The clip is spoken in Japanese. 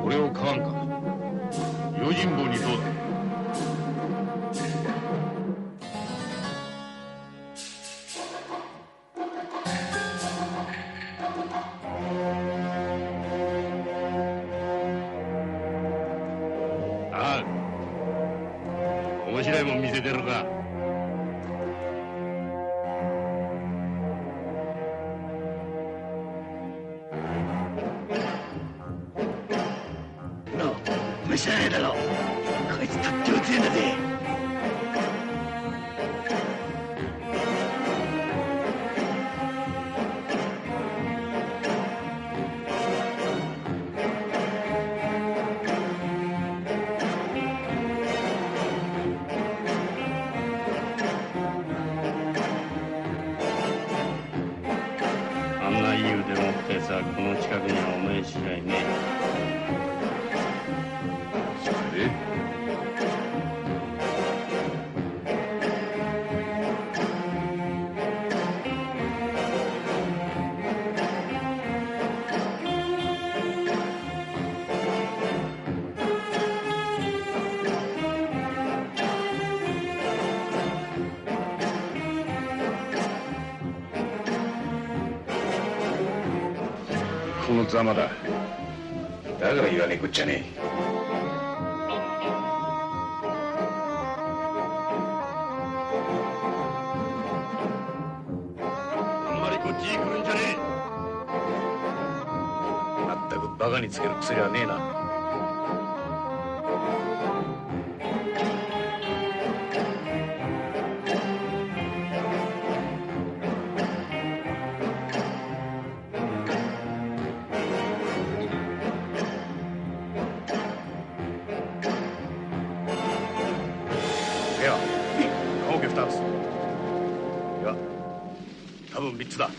これを買わんか。用心棒にどうだ。ああ、面白いもん見せてるか。知らないだろう。こいつとっても強いんだぜ。あんないい腕持ったやつはこの近くにはお前しかいねえ。このざまだ。だから言わねえこっちゃねえ。あんまりこっちに来るんじゃねえ。まったくバカにつける薬はねえな。いや、棺桶2つ。いや、多分3つだ。